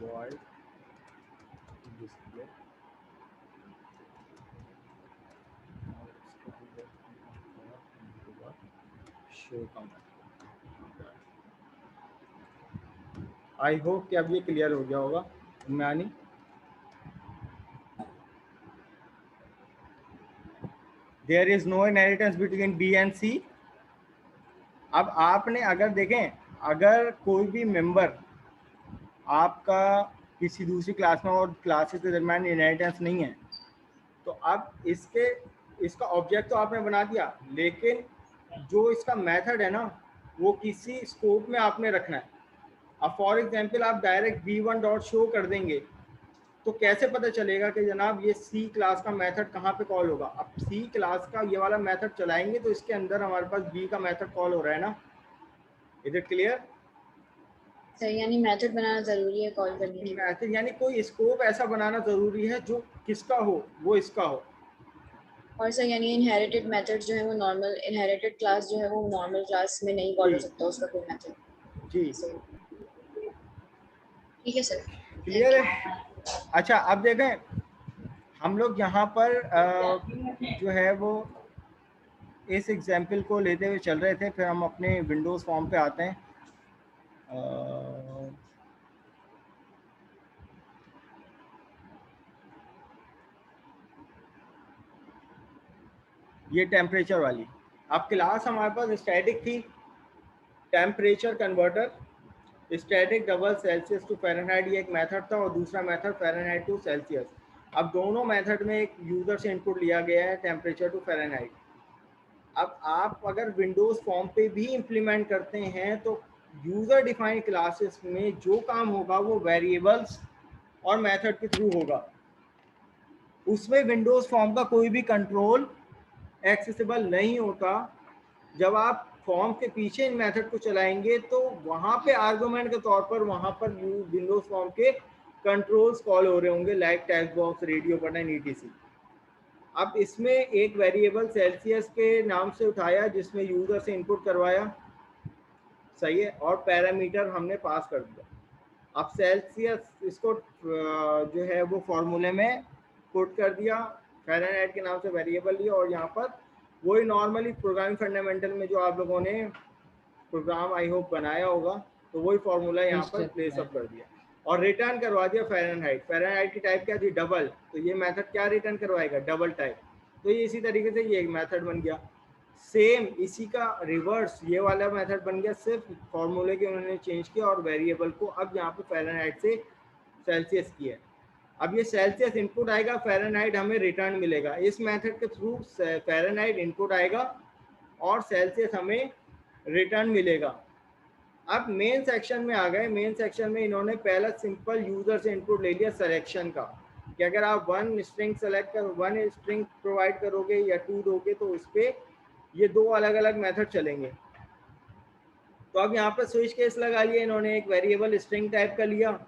void display show comment. I hope कि अब ये क्लियर हो गया होगा उम्मानी। There is no inheritance between B and C. अब आपने अगर देखें, अगर कोई भी मेंबर आपका किसी दूसरी क्लास में और क्लासेस के दरमियान इनहेरिटेंस नहीं है, तो अब इसका ऑब्जेक्ट तो आपने बना दिया, लेकिन जो इसका मेथड है ना वो किसी स्कोप में आपने रखना है। अब फॉर एग्जांपल आप डायरेक्ट v1 डॉट शो कर देंगे तो कैसे पता चलेगा कि जनाब ये सी क्लास का मेथड कहाँ पे कॉल होगा। अब सी क्लास का ये वाला मेथड चलाएंगे तो इसके अंदर हमारे पास बी का मेथड कॉल हो रहा है ना। Is it clear? सर यानी मेथड बनाना जरूरी है कॉल करने के लिए। मेथड यानी कोई स्कोप ऐसा बनाना जरूरी है जो किसका हो, वो इसका हो। और सर यानी इनहेरिटेड मेथड जो है वो नॉर्मल इनहेरिटेड क्लास जो है वो नॉर्मल क्लास में नहीं कॉल हो जी सकता उसका कोई मेथड। जी ठीक है सर, क्लियर थैंक यू। है। अच्छा अब देखें, हम लोग यहाँ पर जो है वो इस एग्जाम्पल को लेते हुए चल रहे थे, फिर हम अपने विंडोज़ फॉर्म पे आते हैं। ये टेम्परेचर वाली, अब क्लास हमारे पास स्टैटिक थी, temperature converter, static double Celsius to Fahrenheit ये एक मेथड था, और दूसरा मेथड फ़ारेनहाइट टू सेल्सियस। अब दोनों मेथड में एक यूज़र से इनपुट लिया गया है टेम्परेचर टू फ़ारेनहाइट। अब आप अगर विंडोज़ फॉर्म पे भी इम्प्लीमेंट करते हैं तो यूज़र डिफाइंड क्लासेस में जो काम होगा वो वेरिएबल्स और मेथड के थ्रू होगा। उसमें विंडोज़ फॉर्म का कोई भी कंट्रोल एक्सेसिबल नहीं होता। जब आप फॉर्म के पीछे इन मेथड को चलाएंगे तो वहाँ पे आर्गुमेंट के तौर पर वहाँ पर विंडोज़ फॉर्म के कंट्रोल्स कॉल हो रहे होंगे, like text box, radio button, etc. अब इसमें एक वेरिएबल सेल्सियस के नाम से उठाया जिसमें यूज़र से इनपुट करवाया, सही है, और पैरामीटर हमने पास कर दिया। अब सेल्सियस इसको जो है वो फॉर्मूले में पुट कर दिया, फ़ारेनहाइट के नाम से वेरिएबल लिया, और यहाँ पर वही नॉर्मली प्रोग्रामिंग फंडामेंटल में जो आप लोगों ने प्रोग्राम आई होप बनाया होगा तो वही फॉर्मूला यहाँ पर प्लेस अप कर दिया और रिटर्न करवा दिया फ़ारेनहाइट। फ़ारेनहाइट की टाइप क्या थी? डबल। तो ये मेथड क्या रिटर्न करवाएगा? Double type. तो ये इसी तरीके से ये एक मेथड बन गया। सेम इसी का रिवर्स ये वाला मेथड बन गया, सिर्फ फॉर्मूले के उन्होंने चेंज किया और वेरिएबल को अब यहाँ पे फ़ारेनहाइट से सेल्सियस किया। अब ये सेल्सियस इनपुट आएगा, फ़ारेनहाइट हमें रिटर्न मिलेगा। इस मेथड के थ्रू फ़ारेनहाइट इनपुट आएगा और सेल्सियस हमें रिटर्न मिलेगा। अब मेन सेक्शन में आ गए। मेन सेक्शन में इन्होंने पहला सिंपल यूजर से इनपुट ले लिया सिलेक्शन का, कि अगर आप वन स्ट्रिंग प्रोवाइड करोगे या टू दोगे तो उस पर ये दो अलग अलग मेथड चलेंगे। तो अब यहाँ पर स्विच केस लगा लिया इन्होंने, एक वेरिएबल स्ट्रिंग टाइप का लिया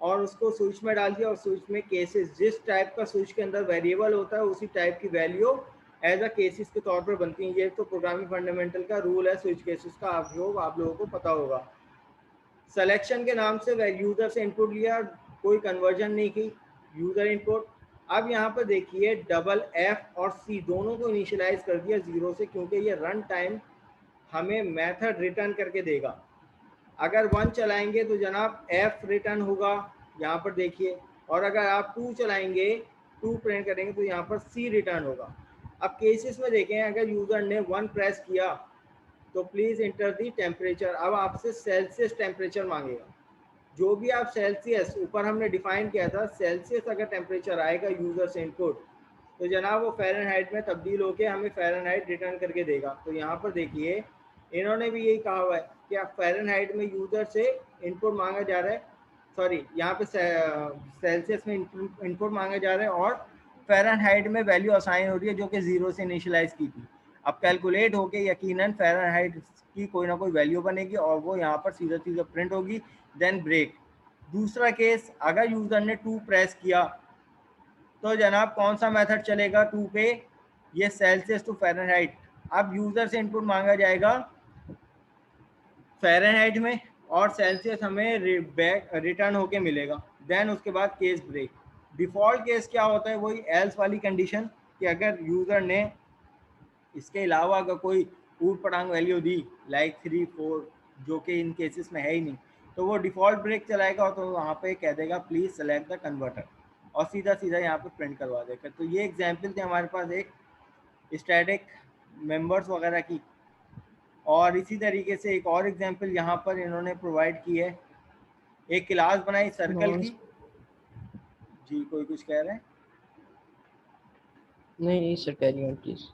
और उसको स्विच में डाल दिया, और स्विच में केसेस, जिस टाइप का स्विच के अंदर वेरिएबल होता है उसी टाइप की वैल्यू एज अ केसेस के तौर पर बनती है। ये तो प्रोग्रामिंग फंडामेंटल का रूल है स्विच केसेस का, आप लोगों को पता होगा। सिलेक्शन के नाम से यूजर से इनपुट लिया, कोई कन्वर्जन नहीं की, यूजर इनपुट। अब यहाँ पर देखिए डबल एफ और सी दोनों को इनिशियलाइज कर दिया 0 से, क्योंकि ये रन टाइम हमें मेथड रिटर्न करके देगा। अगर 1 चलाएंगे तो जनाब एफ रिटर्न होगा, यहाँ पर देखिए, और अगर आप 2 चलाएंगे, 2 प्रिंट करेंगे तो यहाँ पर सी रिटर्न होगा। अब केसेस में देखें, अगर यूज़र ने 1 प्रेस किया तो प्लीज़ इंटर दी टेम्परेचर। अब आपसे सेल्सियस टेम्परेचर मांगेगा। जो भी आप सेल्सियस ऊपर हमने डिफाइन किया था, सेल्सियस अगर टेम्परेचर आएगा यूज़र से इनपुट तो जनाब वो फ़ारेनहाइट में तब्दील होकर हमें फ़ारेनहाइट रिटर्न करके देगा। तो यहाँ पर देखिए इन्होंने भी यही कहा हुआ है कि आप फ़ारेनहाइट में यूज़र से इनपुट मांगा जा रहा है, सॉरी यहाँ पे सेल्सियस में इनपुट मांगा जा रहा है और फ़ारेनहाइट में वैल्यू असाइन हो रही है जो कि 0 से इनिशियलाइज की थी। अब कैलकुलेट होके यकीनन फ़ारेनहाइट की कोई ना कोई वैल्यू बनेगी और वो यहाँ पर सीधा सीधा प्रिंट होगी, देन ब्रेक। दूसरा केस, अगर यूज़र ने 2 प्रेस किया तो जनाब कौन सा मेथड चलेगा 2 पे? ये सेल्सियस टू फ़ारेनहाइट। अब यूज़र से इनपुट मांगा जाएगा फ़ारेनहाइट में और सेल्सियस हमें रिटर्न होके मिलेगा। देन उसके बाद केस ब्रेक। डिफ़ॉल्ट केस क्या होता है, वही एल्स वाली कंडीशन कि अगर यूज़र ने इसके अलावा अगर कोई ऊट पटांग वैल्यू दी लाइक 3 4 जो कि इन केसेस में है ही नहीं, तो वो डिफ़ॉल्ट ब्रेक चलाएगा तो वहाँ पे कह देगा प्लीज़ सेलेक्ट द कन्वर्टर और सीधा सीधा यहाँ पे प्रिंट करवा देगा। तो ये एग्जाम्पल थे हमारे पास एक स्टैटिक मेंबर्स वगैरह की। और इसी तरीके से एक और एग्जाम्पल यहाँ पर इन्होंने प्रोवाइड की है, एक क्लास बनाई सर्कल की। जी कोई कुछ कह रहे हैं? नहीं sir, carry on please.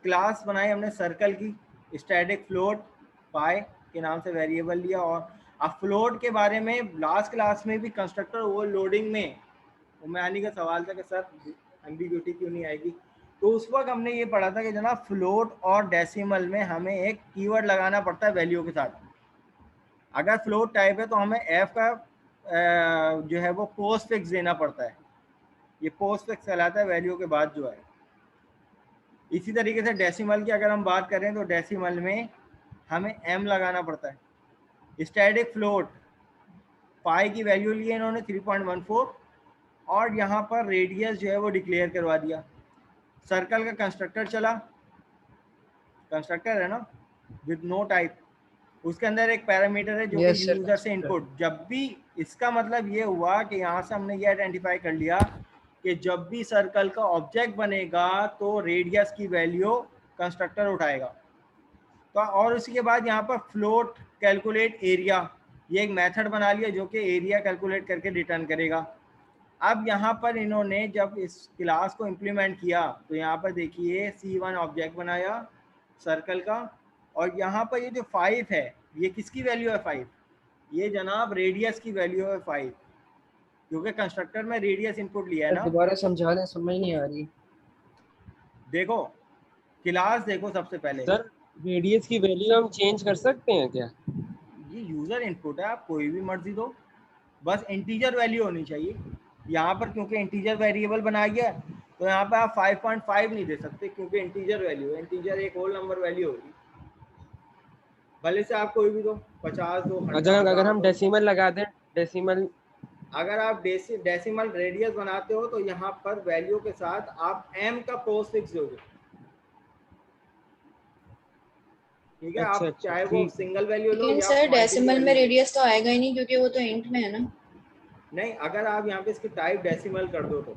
Class बनाई हमने सर्कल की, स्टैटिक फ्लोट पाई के नाम से वेरिएबल लिया। और अब फ्लोट के बारे में लास्ट क्लास में भी कंस्ट्रक्टर ओवरलोडिंग में मैं आने का सवाल था कि सर एम्बिग्यूटी क्यों नहीं आएगी, तो उस वक्त हमने ये पढ़ा था कि जनाब फ्लोट और डेसिमल में हमें एक कीवर्ड लगाना पड़ता है वैल्यू के साथ। अगर फ्लोट टाइप है तो हमें एफ का जो है वो पोस्ट फिक्स देना पड़ता है, ये पोस्ट फिक्स कहलाता है वैल्यू के बाद जो है। इसी तरीके से डेसिमल की अगर हम बात करें तो डेसिमल में हमें एम लगाना पड़ता है। स्टैटिक फ्लोट पाई की वैल्यू लिए इन्होंने 3.14 और यहाँ पर रेडियस जो है वो डिक्लेयर करवा दिया। सर्कल का कंस्ट्रक्टर चला, कंस्ट्रक्टर है ना विद नो टाइप, उसके अंदर एक पैरामीटर है जो कि यूजर से इनपुट। जब भी इसका मतलब ये हुआ कि यहाँ से हमने ये आइडेंटिफाई कर लिया कि जब भी सर्कल का ऑब्जेक्ट बनेगा तो रेडियस की वैल्यू कंस्ट्रक्टर उठाएगा। तो और उसके बाद यहाँ पर फ्लोट कैलकुलेट एरिया, ये एक मेथड बना लिया जो कि एरिया कैलकुलेट करके रिटर्न करेगा। अब यहाँ पर इन्होंने जब इस क्लास को इम्प्लीमेंट किया तो यहाँ पर देखिए C1 ऑब्जेक्ट बनाया सर्कल का, और यहाँ पर ये जो 5 है ये किसकी वैल्यू है? 5, ये जनाब रेडियस की वैल्यू है 5, क्योंकि कंस्ट्रक्टर में रेडियस इनपुट लिया है ना। दोबारा समझा दें, समझ नहीं आ रही। देखो क्लास देखो सबसे पहले। सर रेडियस की वैल्यू हम चेंज कर सकते हैं क्या? ये यूजर इनपुट है, आप कोई भी मर्जी दो, बस इंटीजर वैल्यू होनी चाहिए। यहाँ पर क्योंकि इंटीजर वेरिएबल बनाया गया तो यहाँ पे आप 5.5 नहीं दे सकते क्योंकि इंटीजर वैल्यू है, इंटीजर एक होल नंबर वैल्यू होगी। भले से आप कोई भी दो, 50 दो, 100 अगर हम डेसिमल लगा दें, डेसिमल अगर आप डेसिमल रेडियस बनाते हो तो यहाँ पर वैल्यू के साथ आप m का पोस्ट फिक्स दोगे, ठीक है। अच्छा, आप चाहे वो सिंगल वैल्यू लो लेकिन या सर डेसिमल में रेडियस तो आएगा ही नहीं क्योंकि वो तो इंट में है ना। नहीं, अगर आप यहाँ पे इसकी टाइप डेसिमल कर दो तो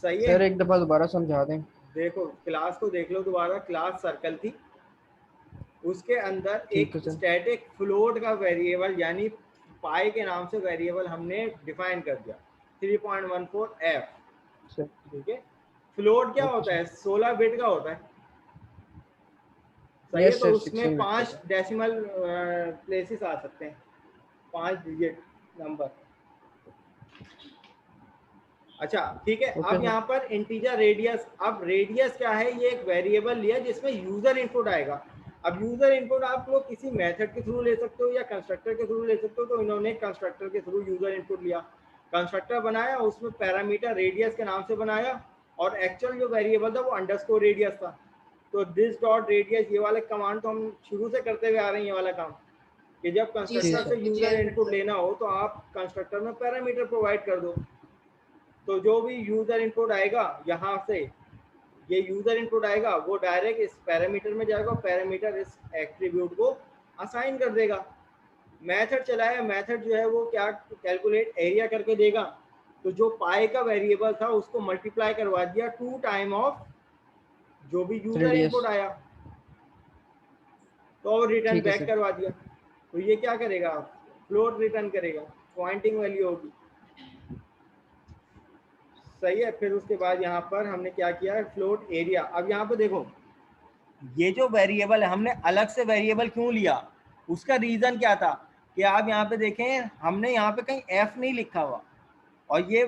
सही है। सर एक दफा दोबारा समझा दें। देखो क्लास को देख लो दोबारा, क्लास सर्कल थी, उसके अंदर एक स्टैटिक फ्लोट का वेरिएबल यानी पाई के नाम से वेरिएबल हमने डिफाइन कर दिया 3.14f, ठीक है। फ्लोट क्या होता है? 16 बिट का होता है, सही है। तो उसमें 5 डेसिमल प्लेसेस आ सकते हैं, 5 डिजिट नंबर। अच्छा ठीक है। अब यहाँ पर इंटीजर रेडियस, अब रेडियस क्या है? ये एक वेरिएबल लिया जिसमें यूजर इनपुट आएगा। अब यूजर इनपुट आप लोग किसी मेथड के थ्रू ले सकते हो या कंस्ट्रक्टर के थ्रू ले सकते हो, तो इन्होंने कंस्ट्रक्टर के थ्रू यूजर इनपुट लिया, कंस्ट्रक्टर बनाया, उसमें पैरामीटर रेडियस के नाम से बनाया और एक्चुअल जो वेरिएबल था वो अंडरस्कोर रेडियस था। तो दिस डॉट रेडियस, ये वाले कमांड तो हम शुरू से करते हुए आ रहे हैं, ये वाला काम कि जब कंस्ट्रक्टर से यूजर इनपुट लेना हो तो आप कंस्ट्रक्टर में पैरामीटर प्रोवाइड कर दो। तो जो भी यूजर इनपुट आएगा यहाँ से, ये यूजर इनपुट आएगा वो डायरेक्ट इस पैरामीटर में जाएगा, पैरामीटर इस एट्रीब्यूट को असाइन कर देगा। मेथड चलाया, मेथड जो है वो क्या कैलकुलेट एरिया करके देगा, तो जो पाई का वेरिएबल था उसको मल्टीप्लाई करवा दिया 2 टाइम ऑफ जो भी यूजर इनपुट आया, तो रिटर्न बैक करवा दिया। तो ये क्या करेगा? फ्लोट रिटर्न करेगा, पॉइंटिंग वैल्यू होगी, सही है। फिर उसके बाद यहाँ पर हमने क्या किया? Float area. अब यहाँ पर देखो ये जो वेरिएबल है हमने अलग से वेरिएबल क्यों लिया, उसका रीजन क्या था कि आप यहाँ पे देखें हमने यहाँ पे कहीं एफ नहीं लिखा हुआ, और ये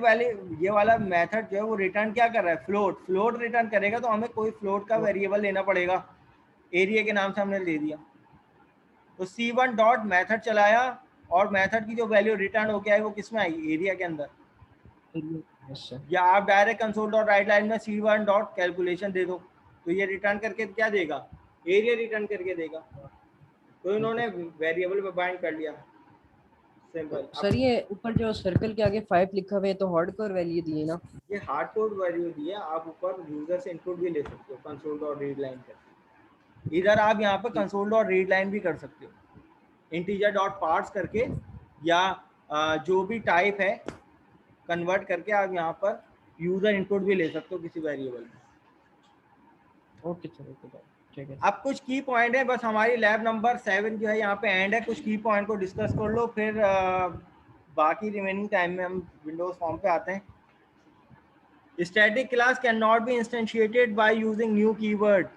वाला मेथड जो है वो रिटर्न क्या कर रहा है? फ्लोट। फ्लोट रिटर्न करेगा तो हमें कोई फ्लोट का वेरिएबल लेना पड़ेगा, एरिया के नाम से हमने ले दिया। तो C1 डॉट मैथड चलाया और मेथड की जो वैल्यू रिटर्न होके आई वो किस में आई? एरिया के अंदर। या आप direct console dot right line में C1 डॉट कैलकुलेशन दे दो तो ये रिटर्न करके क्या देगा? एरिया रिटर्न करके देगा। तो इन्होंने वेरिएबल पे बाइंड कर लिया, सिंपल। सर ये ऊपर जो सर्कल के आगे 5 लिखा हुआ है तो हार्डकोर वैल्यू दी है ना? ये हार्ड कोड वैल्यू दी है, आप ऊपर यूजर से इनपुट भी ले सकते हो कंसोल डॉट रीड लाइन करके। इधर आप यहाँ पे कंसोल डॉट रीड लाइन भी कर सकते हो इंटीजर डॉट पार्ट्स करके, या जो भी टाइप है कन्वर्ट करके आप यहाँ पर यूजर इनपुट भी ले सकते हो किसी वेरिएबल में। ओके सर, ओके ठीक है। अब कुछ की पॉइंट है, बस हमारी लैब नंबर 7 जो है यहाँ पे एंड है। कुछ की पॉइंट को डिस्कस कर लो, फिर बाकी रिमेनिंग टाइम में हम विंडोज फॉर्म पे आते हैं। Static class can not be instantiated by using new keyword.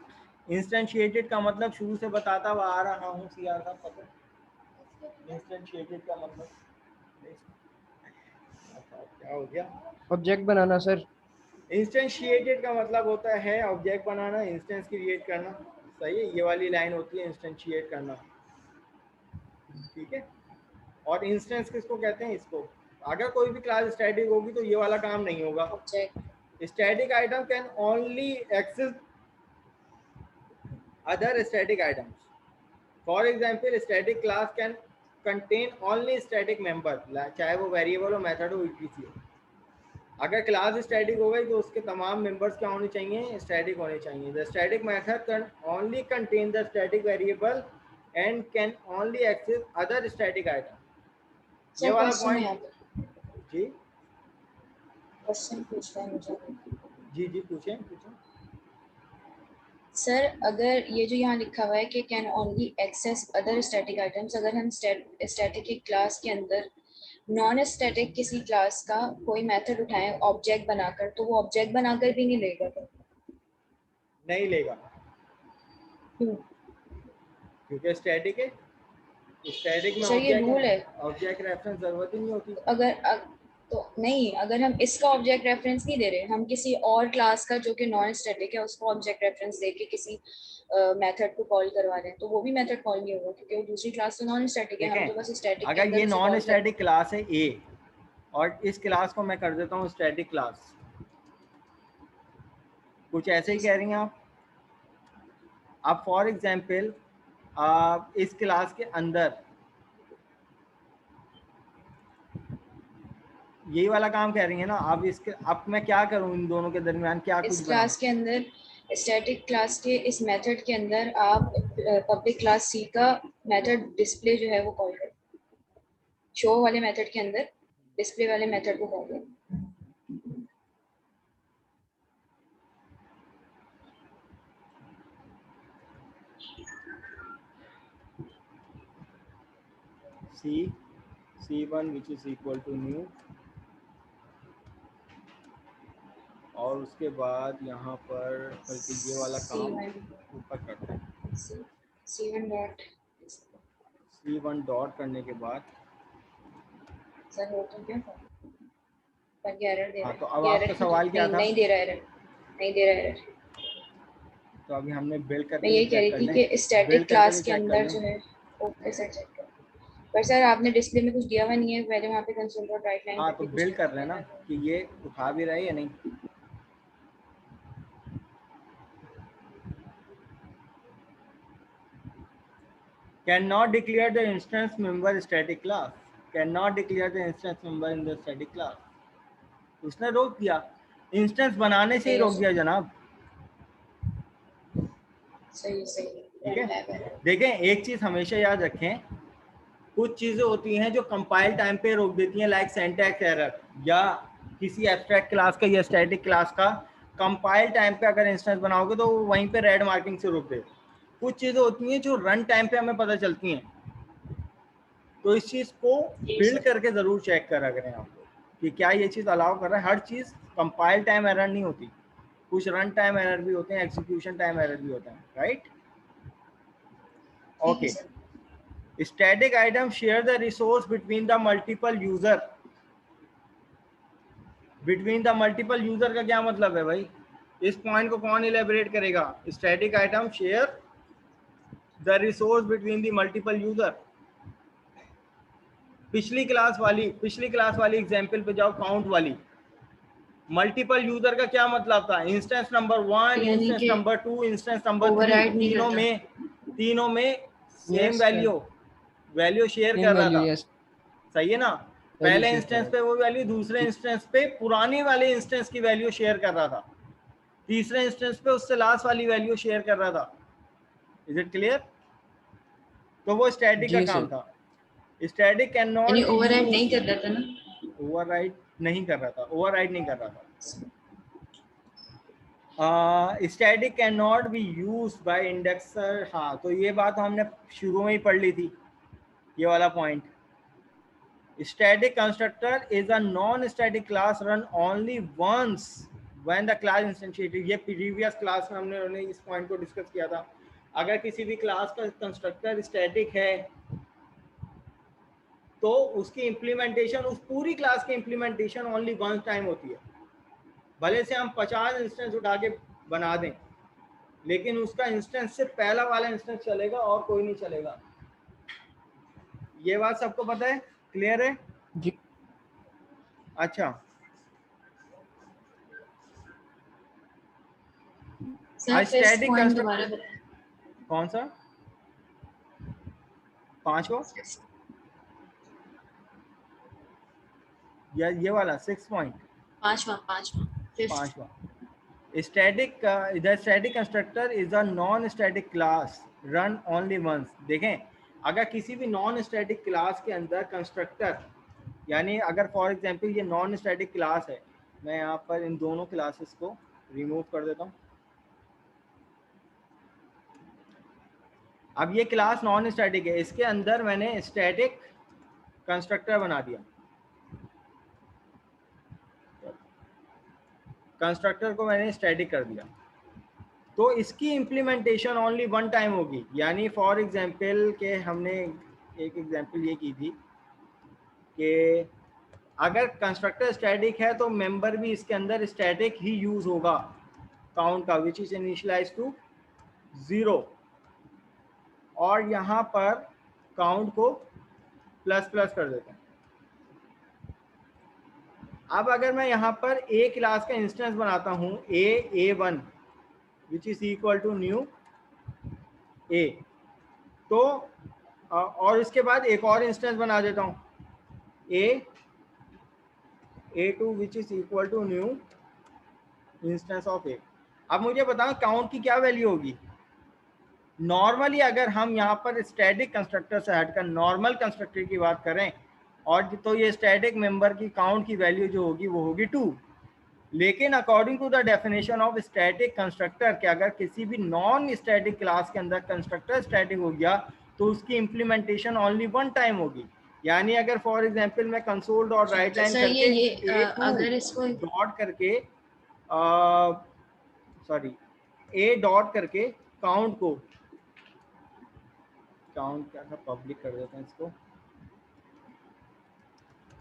Instantiated का मतलब शुरू से बताता हुआ आ रहा हूँ, सीआर का पता। इंस्टेंशिएटेड का मतलब क्या हो गया? ऑब्जेक्ट बनाना सर। इंस्टेंशिएटेड का मतलब होता है ऑब्जेक्ट बनाना, इंस्टेंस क्रिएट करना। सही है, ये वाली लाइन होती है इंस्टेंशिएट करना, ठीक है। और इंस्टेंस किसको कहते हैं? इसको। अगर कोई भी क्लास स्टैटिक होगी तो ये वाला काम नहीं होगा। Object static item can only access other static items. For example static class can contain only static member, चाहे वो वेरिएबल हो, मेथड हो, ईटीसी हो। अगर क्लास स्टैटिक हो गई तो उसके तमाम मेंबर्स क्या होने चाहिए? स्टैटिक होने चाहिए। The static method can only contain the static variable and can only access other static item. ये वाला पॉइंट जी क्वेश्चन पूछना है मुझे। जी पूछें पूछें। सर अगर ये जो यहाँ लिखा हुआ है कि can only access other static items, अगर हम स्टैटिक की क्लास के अंदर नॉन स्टैटिक किसी क्लास का कोई मेथड उठाएं ऑब्जेक्ट बनाकर, तो वो ऑब्जेक्ट बनाकर भी नहीं लेगा? नहीं लेगा, क्यों? क्योंकि स्टैटिक है। स्टैटिक में सर ये रूल है। ऑब्जेक्ट रेफरेंस जरूरत ही नहीं होती। तो नहीं, अगर हम इसका ऑब्जेक्ट रेफरेंस नहीं दे रहे, हम किसी और क्लास का जो कि नॉन स्टैटिक है उसको ऑब्जेक्ट रेफरेंस देके किसी मेथड को कॉल करवा रहे हैं, तो वो भी मेथड कॉल नहीं होगा क्योंकि वो दूसरी क्लास तो नॉन स्टैटिक है। हम तो बस स्टैटिक के अगर अंदर ये उसे नॉन कॉल स्टैटिक क्लास है ए, और इस क्लास को मैं कर देता हूँ स्टैटिक क्लास, कुछ ऐसे ही कह रही हैं आप फॉर एग्जाम्पल इस क्लास के अंदर यही वाला काम कह रही है ना आप। इसके अब मैं क्या करूं इन दोनों के दरमियान, क्या इस कुछ क्लास के अंदर, स्टैटिक क्लास के इस मेथड के अंदर आप पब्लिक क्लास सी का मेथड डिस्प्ले जो है वो कॉल करें। शो वाले मेथड के अंदर डिस्प्ले वाले मेथड को कॉल करें। C1 which is equal to new, और उसके बाद यहाँ पर बल्कि ये वाला काम ऊपर करते हैं। C1 डॉट करने के बाद सर हो तो क्या पर ये एरर दे रहा है। तो अब आपका सवाल क्या था? नहीं दे रहा एरर, नहीं दे रहा एरर। तो अभी हमने बिल्ड करके मैं यही कह रही थी कि स्टैटिक क्लास के अंदर जो है ओके सर चेक कर। पर सर आपने डिस्प्ले में कुछ दिया हुआ नहीं है, पहले वहाँ पे कंसोल डॉट राइट लाइन तो बिल्ड कर लेना कि ये उठा भी रहे या नहीं। Cannot declare the instance member static class. Cannot declare the instance member in the static class. उसने रोक दिया, इंस्टेंस बनाने से ही रोक दिया जनाब। सही ठीक है, देखें एक चीज हमेशा याद रखें, कुछ चीजें होती हैं जो कंपाइल टाइम पे रोक देती हैं, लाइक सिंटैक्स एरर, या किसी एब्स्ट्रैक्ट क्लास का या स्टैटिक क्लास का कंपाइल टाइम पे अगर इंस्टेंस बनाओगे तो वहीं पे रेड मार्किंग से रोक देगा। कुछ चीजें होती हैं जो रन टाइम पे हमें पता चलती हैं, तो इस चीज को बिल्ड करके जरूर चेक करा करें आप लोग कि क्या ये चीज अलाउ कर रहा है। हर चीज कंपाइल टाइम एरर नहीं होती, कुछ रन टाइम एरर भी होते हैं, एग्जीक्यूशन टाइम एरर भी होता है, right? Okay. Static item share the resource between the multiple user. Between the multiple user का क्या मतलब है भाई? इस पॉइंट को कौन इलेबोरेट करेगा? Static item share the resource between the multiple user. पिछली क्लास वाली एग्जांपल पे जाओ, काउंट वाली। मल्टीपल यूजर का क्या मतलब था? इंस्टेंस नंबर 1, यानी इंस्टेंस कि नंबर 2, इंस्टेंस नंबर 3, ओवरराइड नहीं करता। तीनों में same Yes, sir. Value share Same कर रहा value, था, yes. सही है ना? Value पहले share इंस्टेंस करा पे वो वैल्यू, दूसरे इंस्टेंस पे पुराने वाले इंस्टेंस की वैल्यू शेयर कर रहा था, तीसरे इंस्टेंस पे उससे लास्ट वाली वैल्यू शेयर कर रहा था। Is it clear? तो वो स्टैटिक का जी काम सर। था। स्टैटिक कैन नॉट यानी बी ओवरराइड यूज्ड, नहीं कर रहा था ना? ओवरराइड नहीं कर रहा था, ओवरराइड नहीं कर रहा था। Static can not B use by indexer. हाँ, तो ये बात हमने शुरू में ही पढ़ ली थी, ये वाला point. Static constructor is a non static class run only once when the class instantiated. ये प्रीवियस क्लास में हमने इस पॉइंट को डिस्कस किया था। अगर किसी भी क्लास का कंस्ट्रक्टर स्टैटिक है तो उसकी इम्प्लीमेंटेशन, उस पूरी क्लास की इम्प्लीमेंटेशन ओनली वन टाइम होती है। भले से हम 50 इंस्टेंस उठा के बना दें, लेकिन उसका इंस्टेंस से पहला वाला इंस्टेंस चलेगा और कोई नहीं चलेगा। ये बात सबको पता है? क्लियर है? जी अच्छा, सर फिफ्थ स्टैटिक पॉइंट दोबारा कंस्ट्रक्टर बताएं। कौन सा? पांचवा या ये वाला 6 पॉइंट? पांचवा फिफ्थ। पांचवा। Static, the static constructor is a non static class run only once. देखें, अगर किसी भी नॉन स्टैटिक क्लास के अंदर कंस्ट्रक्टर, यानी अगर फॉर एग्जांपल ये नॉन स्टैटिक क्लास है, मैं यहाँ पर इन दोनों क्लासेस को रिमूव कर देता हूँ। अब ये क्लास नॉन स्टैटिक है, इसके अंदर मैंने स्टैटिक कंस्ट्रक्टर बना दिया, कंस्ट्रक्टर को मैंने स्टैटिक कर दिया, तो इसकी इम्प्लीमेंटेशन ओनली वन टाइम होगी। यानी फॉर एग्जांपल के हमने एक एग्जांपल ये की थी कि अगर कंस्ट्रक्टर स्टैटिक है तो मेंबर भी इसके अंदर स्टैटिक ही यूज होगा, काउंट का, विच इज इनिशियलाइज टू 0, और यहाँ पर काउंट को प्लस प्लस कर देते हैं। अब अगर मैं यहाँ पर ए क्लास का इंस्टेंस बनाता हूँ, A1 which is equal to new A, तो और इसके बाद एक और इंस्टेंस बना देता हूँ A2 which is equal to new instance of A. अब मुझे बताओ काउंट की क्या वैल्यू होगी? नॉर्मली अगर हम यहाँ पर स्टैटिक कंस्ट्रक्टर से हटकर नॉर्मल कंस्ट्रक्टर की बात करें, और तो ये स्टैटिक मेंबर की काउंट की वैल्यू जो होगी वो होगी 2। लेकिन according to the definition of static constructor कि अगर किसी भी नॉन स्टैटिक क्लास के अंदर कंस्ट्रक्टर स्टैटिक हो गया तो उसकी इम्प्लीमेंटेशन ओनली वन टाइम होगी। यानी अगर फॉर एग्जांपल मैं console dot right line sir करके अगर इसको डॉट करके सॉरी ए डॉट करके काउंट को, काउंट क्या था, पब्लिक कर देते हैं इसको,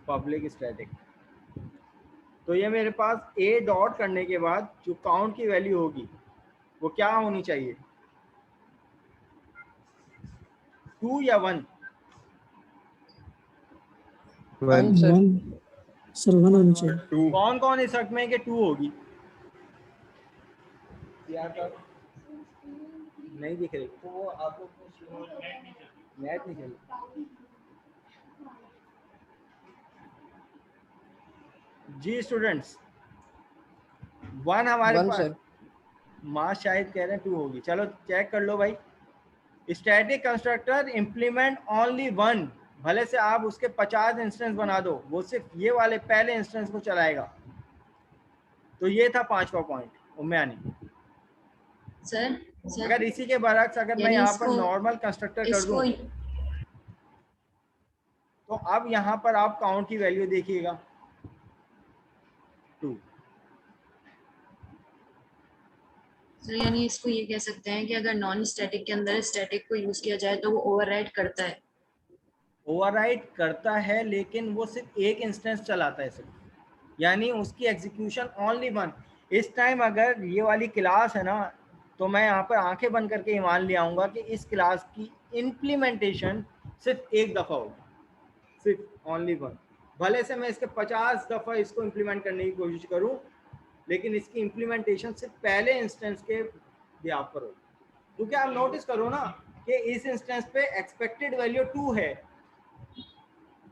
पब्लिक स्टैटिक। तो ये मेरे पास ए डॉट करने के बाद जो काउंट की वैल्यू होगी वो क्या होनी चाहिए? 2 या 1? 1 सर। सर 1 होनी चाहिए। कौन कौन इस हक में कि 2 होगी? नहीं दिख रही तो वो आपको नेट नहीं चल। जी स्टूडेंट्स, 1 हमारे 1 पास, सर। माँ शायद कह रहे हैं 2 होगी। चलो चेक कर लो भाई। स्टैटिक कंस्ट्रक्टर इम्प्लीमेंट ओनली 1, भले से आप उसके 50 इंस्टेंस बना दो, वो सिर्फ ये वाले पहले इंस्टेंस को चलाएगा। तो ये था 5वां पॉइंट उम्यानी। सर अगर इसी के बरक्स अगर मैं यहाँ पर नॉर्मल कंस्ट्रक्टर कर दूं, तो अब यहाँ पर आप काउंट की वैल्यू देखिएगा 2। सर यानी इसको ये कह सकते हैं कि अगर नॉन स्टैटिक के अंदर स्टैटिक को यूज किया जाए तो वो ओवरराइड करता है। ओवरराइड करता है, लेकिन वो सिर्फ एक इंस्टेंस चलाता है सिर्फ, यानी उसकी एग्जीक्यूशन ओनली 1। इस टाइम अगर ये वाली क्लास है ना, तो मैं यहाँ पर आंखें बंद करके मान ले आऊँगा कि इस क्लास की इम्प्लीमेंटेशन सिर्फ एक दफ़ा होगी, सिर्फ ओनली 1। भले से मैं इसके 50 दफ़ा इसको इम्प्लीमेंट करने की कोशिश करूँ, लेकिन इसकी इम्प्लीमेंटेशन सिर्फ पहले इंस्टेंस के बिहाफ पर होगी। क्योंकि आप नोटिस करो ना कि इस इंस्टेंस पे एक्सपेक्टेड वैल्यू 2 है,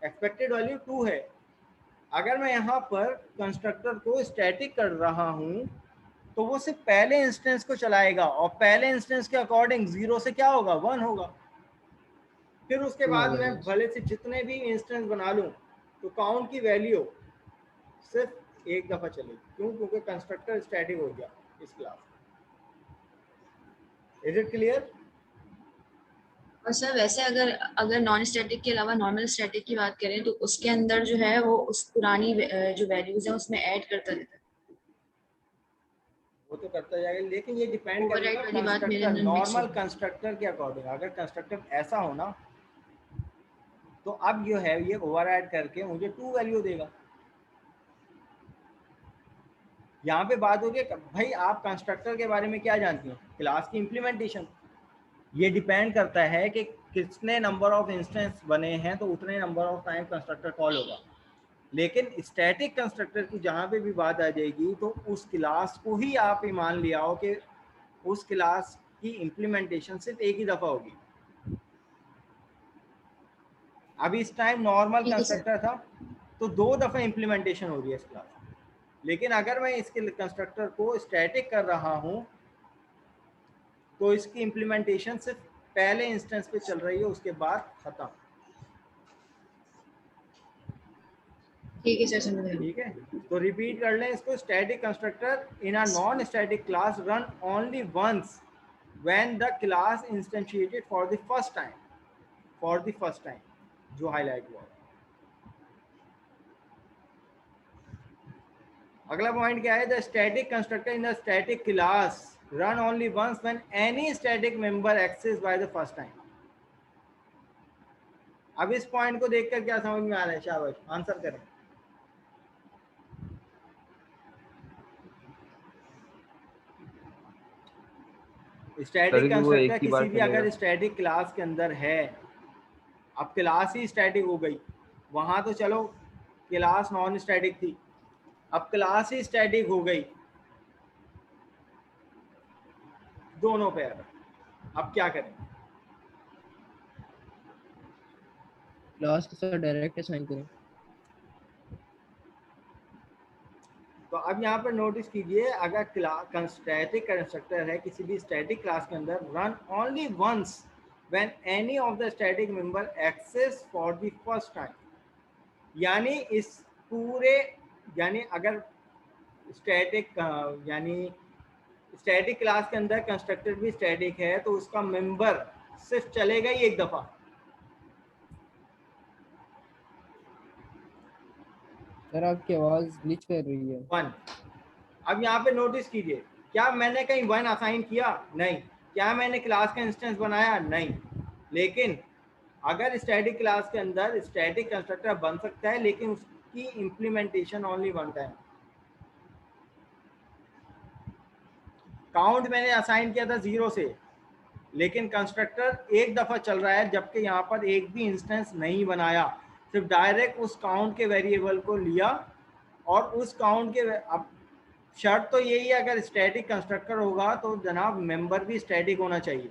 एक्सपेक्टेड वैल्यू 2 है। अगर मैं यहाँ पर कंस्ट्रक्टर को स्टैटिक कर रहा हूँ तो वो सिर्फ पहले इंस्टेंस को चलाएगा और पहले इंस्टेंस के अकॉर्डिंग 0 से क्या होगा, 1 होगा। फिर उसके बाद मैं भले से जितने भी इंस्टेंस बना लूँ तो काउंट की वैल्यू सिर्फ एक दफा चलेगी। क्यों? क्योंकि कंस्ट्रक्टर स्टैटिक हो गया इस क्लास में। Is it clear? और सर वैसे अगर नॉन स्टैटिक के अलावा नॉर्मल स्टैटिक की बात करें तो उसके अंदर जो है वो उस पुरानी जो वैल्यूज है उसमें ऐड करता रहता है। वो तो करता जाएगा, लेकिन ये डिपेंड Override करेगा वाली बात मेरे कंस्ट्रक्टर, अंदर mix नॉर्मल हो। कंस्ट्रक्टर के अकॉर्डिंग। अगर कंस्ट्रक्टर ऐसा हो ना तो अब जो है ये ओवरराइड करके मुझे 2 वैल्यू देगा। यहाँ पे बात होगी भाई आप कंस्ट्रक्टर के बारे में क्या जानती हैं? क्लास की इम्प्लीमेंटेशन। ये डिपेंड करता है कि कितने नंबर ऑफ इंस्टेंस बने हैं तो उतने number of time constructor call होगा। लेकिन स्टैटिक कंस्ट्रक्टर की जहाँ पे भी बात आ जाएगी तो उस क्लास को ही आप ही मान लिया हो कि उस क्लास की इम्प्लीमेंटेशन सिर्फ एक ही दफ़ा होगी। अभी इस टाइम नॉर्मल ठीक है सर। कंस्ट्रक्टर था तो 2 दफ़ा इम्प्लीमेंटेशन हो रही है इस क्लास में। लेकिन अगर मैं इसके कंस्ट्रक्टर को स्टैटिक कर रहा हूँ तो इसकी इम्प्लीमेंटेशन सिर्फ पहले इंस्टेंस पे चल रही है, उसके बाद खत्म। ठीक है सर, समझ गया। ठीक है, तो रिपीट कर लें इसको। Static constructor in a non static class run only once when the class instantiated for the first time, for the first time जो हाईलाइट हुआ। अगला पॉइंट क्या है? The static constructor in the static class run only once when any static member access by the first time. अब इस point को देखकर क्या समझ में आ रहा है? शाबाश, आंसर करें। स्टैटिक कंस्ट्रक्टर किसी भी अगर स्टैटिक क्लास के अंदर है, अब क्लास ही स्टैटिक हो गई, वहां तो चलो क्लास नॉन स्टैटिक थी, अब क्लास ही स्टैटिक हो गई दोनों पे। अब क्या करें? क्लास के साथ डायरेक्ट असाइन करें। तो अब यहाँ पर नोटिस कीजिए, अगर स्टैटिक कंस्ट्रक्टर है किसी भी स्टैटिक क्लास के अंदर, run only once when any of the static member access for the first time. यानी इस पूरे, यानी अगर स्टैटिक यानी स्टैटिक क्लास के अंदर कंस्ट्रक्टर भी स्टैटिक है तो उसका मेंबर सिर्फ चलेगा ही एक दफा। सर आपकी आवाज ग्लिच कर रही है। 1। अब यहाँ पे नोटिस कीजिए, क्या मैंने कहीं 1 असाइन किया? नहीं। क्या मैंने क्लास का इंस्टेंस बनाया? नहीं। लेकिन अगर स्टैटिक क्लास के अंदर स्टैटिक कंस्ट्रक्टर बन सकता है लेकिन उसकी इम्प्लीमेंटेशन ओनली 1 टाइम। काउंट मैंने असाइन किया था 0 से, लेकिन कंस्ट्रक्टर एक दफ़ा चल रहा है जबकि यहाँ पर एक भी इंस्टेंस नहीं बनाया, सिर्फ डायरेक्ट उस काउंट के वेरिएबल को लिया और उस काउंट के। अब शर्त तो यही है, अगर स्टैटिक कंस्ट्रक्टर होगा तो जनाब मेंबर भी स्टैटिक होना चाहिए।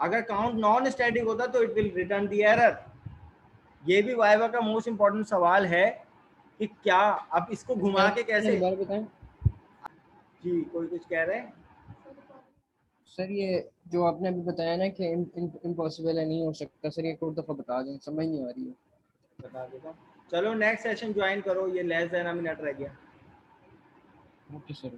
अगर काउंट नॉन स्टैटिक होता तो it will return the error. ये भी वाइवा का मोस्ट इंपॉर्टेंट सवाल है कि क्या अब इसको घुमा के कैसे। दोबारा बताएं जी, कोई कुछ कह रहे हैं? सर। ये जो आपने अभी बताया ना कि इम्पॉसिबल है, नहीं हो सकता सर, ये एक और दफा बता दें, समझ नहीं आ रही है। बता देता हूँ। चलो नेक्स्ट सेशन ज्वाइन करो, ये लेस देन अ मिनट रह गया। Okay sir.